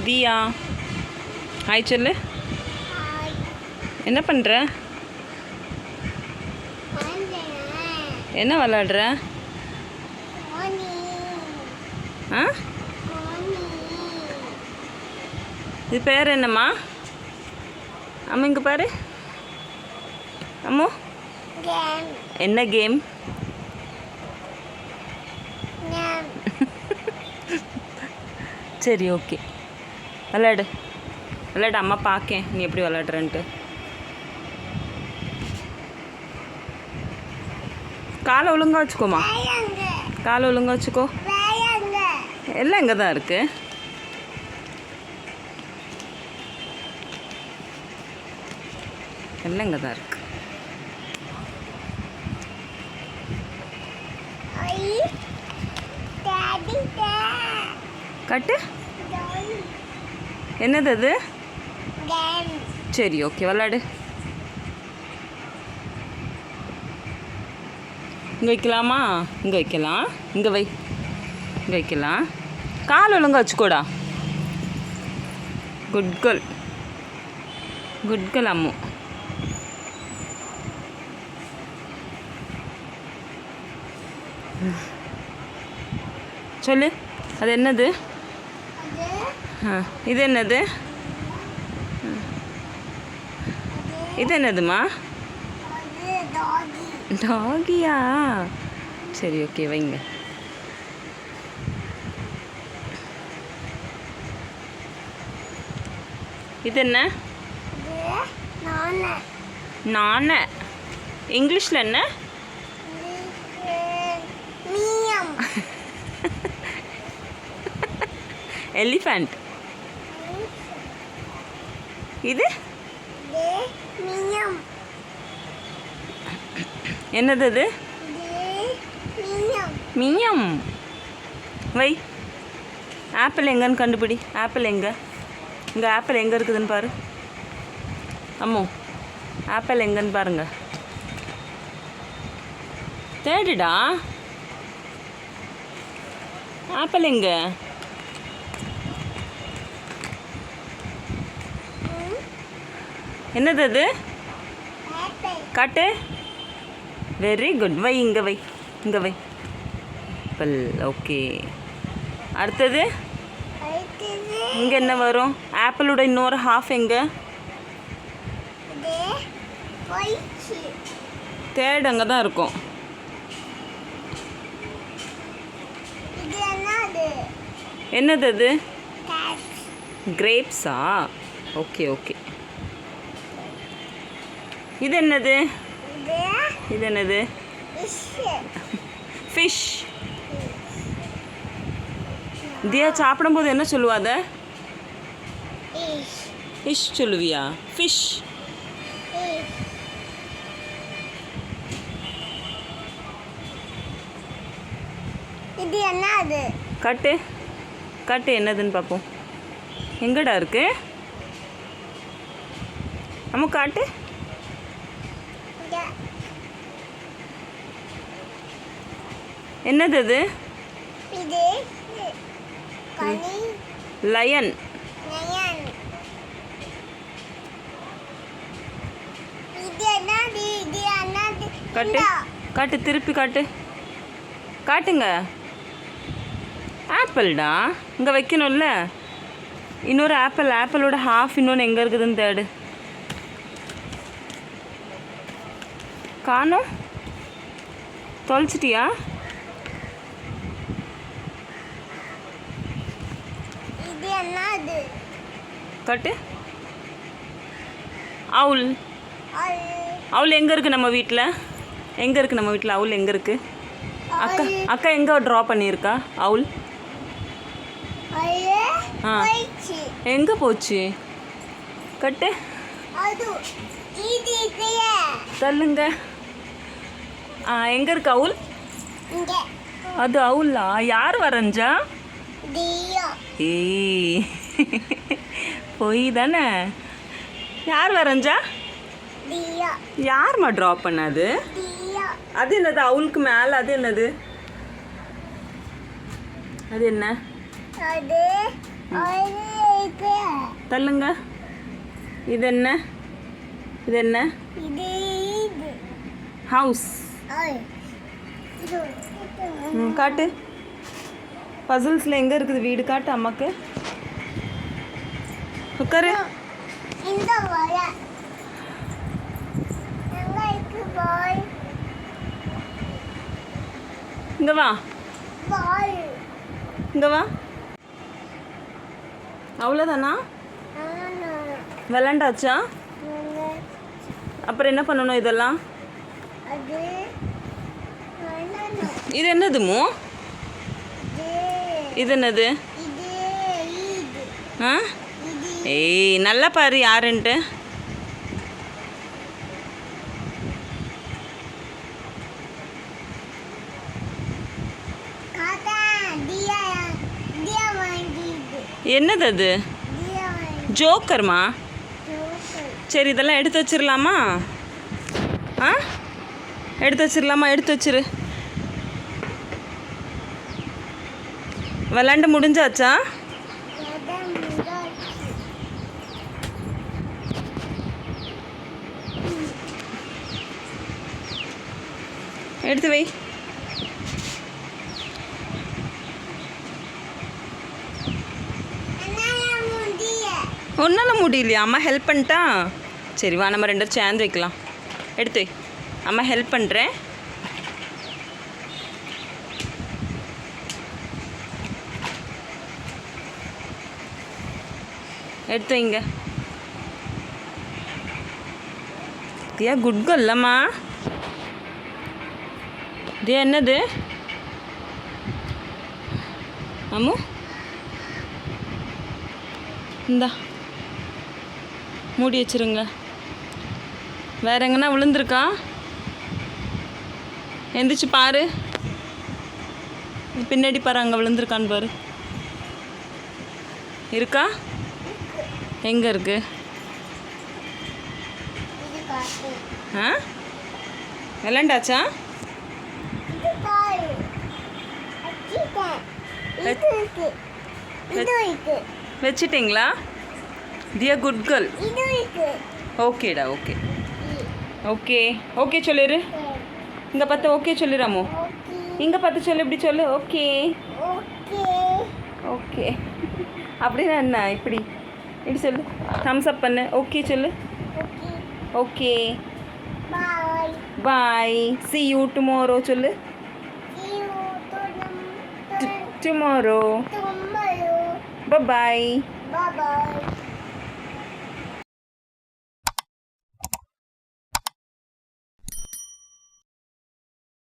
தியா hi சொல்லு. என்ன பண்ணுற? என்ன விளாடுற? ஆ இது பேர் என்னம்மா? அம்மா இங்கே பாரு. அம்மோ என்ன கேம்? சரி ஓகே விளாடு விளாடு. அம்மா பார்க்கேன் நீ எப்படி விளாடுறன்ட்டு. காலை ஒழுங்கா வச்சுக்கோமா. காலை ஒழுங்கா வச்சுக்கோ. எல்லாம் இங்கே தான் இருக்கு. எல்லாம் இங்கே தான் இருக்கு. கட்டு. என்னது அது? சரி ஓகே விளாடு. இங்கே வைக்கலாமா? இங்கே வைக்கலாம். இங்கே வை. இங்கே வைக்கலாம். கால் ஒழுங்கா வச்சுக்கோடா. Good girl. Good girl Ammu. சொல்லு அது என்னது? இது என்னது? இது என்னதுமா? டாகியா? சரி ஓகே வைங்க. இது என்ன? நானே. இங்கிலீஷில் என்ன? எலிஃபண்ட். இது என்னது அது? மியம். வை. ஆப்பிள் எங்கன்னு கண்டுபிடி. ஆப்பிள் எங்கே? இங்கே ஆப்பிள் எங்கே இருக்குதுன்னு பாரு. அம்மோ ஆப்பிள் எங்கன்னு பாருங்க. தேடுடா. ஆப்பிள் எங்கே? என்னது அது? காட்டு. Very good. வை இங்கே வை. இங்கே வை. ஆப்பிள். ஓகே அடுத்தது இங்கே என்ன வரும்? ஆப்பிளோட இன்னொரு ஹாஃப் எங்கே? தேர்ட் அங்கே தான் இருக்கும். என்னது அது? கிரேப்ஸா? Okay okay. இது என்னது? இது என்னது? ஃபிஷ். தியா சாப்பிடும்போது என்ன சொல்லுவா? அதை ஃபிஷ் சொல்லுவியா? ஃபிஷ். இது என்னது? காட்டு. காட்டு என்னதுன்னு பார்ப்போம். எங்கடா இருக்கு? அம்மா காட்டு. என்னது அது? இது லயன். காட்டு. காட்டு திருப்பி காட்டு. காட்டுங்க. ஆப்பிள்டா. இங்கே வைக்கணும்ல. இன்னொரு ஆப்பிள். ஆப்பிளோட ஹாஃப் இன்னொன்று எங்கே இருக்குதுன்னு தேடு. காணோம். தொலைச்சிட்டியா? காட்டு. அவுல். அவுல் எங்கே இருக்குது நம்ம வீட்டில்? எங்கே இருக்குது நம்ம வீட்டில் அவுல்? எங்கே இருக்குது? அக்கா அக்கா எங்கே ட்ரா பண்ணியிருக்கா அவுல்? ஆ எங்கே போச்சு? கட்டு. சொல்லுங்க. எங்கே இருக்கு அவுல்? அது அவுலா? யார் வரைஞ்சா? ஏய் பொய் தானே. யார் வரைஞ்சா? யார்மா ட்ரா பண்ணாது? அது என்னது? அவுலுக்கு மேலே அது என்னது? அது என்ன? இருக்கு. தள்ளுங்க. இது என்ன? இது என்ன? இது இது. ஹவுஸ். ஐ. இது. காட்டு. பசில்ஸில் எங்கே இருக்குது வீடு? காட்டு அம்மாக்கு. உட்காரு. இந்த வர. எங்க இருக்கு பாய்? இங்கே வா. பாய். இங்கே வா. அவ்வளோதானா? விளாண்டாச்சா? அப்புறம் என்ன பண்ணணும் இதெல்லாம்? அது இது என்னதுமோ? இது என்னது? இது இது. ஆ? ஏய் நல்லா பாரு யாருன்ட்டு. காக்கா தியா தியா வாங்கிது. என்னது அது? தியா வாங்கி. ஜோக்கர்மா. ஜோக்கர். சரி இதெல்லாம் எடுத்து வச்சிடலாமா? ஆ எடுத்து வச்சிடலாமா? எடுத்து வச்சிரு. விளாண்டு முடிஞ்சாச்சா? கதை முடிஞ்சாச்சு. எடுத்து வை. என்னால முடிய. ஒன்றால் முடியலையா? அம்மா ஹெல்ப் பண்ணிட்டா? சரி வா நம்ம 2 பேரும் சேர்ந்து வைக்கலாம். எடுத்து வை. அம்மா ஹெல்ப் பண்ணுறேன். எடுத்து வைங்க. தியா குட் கேர்ல்லம்மா. தியா என்னது? அம்மு இந்தா மூடி வச்சிருங்க. வேற எங்கன்னா விழுந்திருக்கா? எந்திரிச்சு பாரு. பின்னாடி பாரு, அங்கே விழுந்திருக்கான்னு பாரு. இருக்கா? எங்கே இருக்கு? இது காட்டு. ஆ விளாண்டாச்சா? இது பாரு. அச்சிட்டேன். இது இருக்கு. இது இருக்கு. வச்சிட்டிங்களா? தியா குட் கேர்ள். இது இருக்கு. ஓகேடா ஓகே. ஓகே ஓகே சொல்லிடு. இங்கே பார்த்து ஓகே சொல்லிடாமோ? ஓகே. இங்கே பார்த்து சொல்லு. இப்படி சொல்லு. Okay okay. ஓகே. அப்படின்னா என்ன? இப்படி இப்படி சொல்லு. தம்ஸ் அப் பண்ணு. ஓகே சொல்லு. Okay. Okay bye. Bye. see you tomorrow சொல்லு. See you tomorrow. tomorrow. bye bye. Bye bye.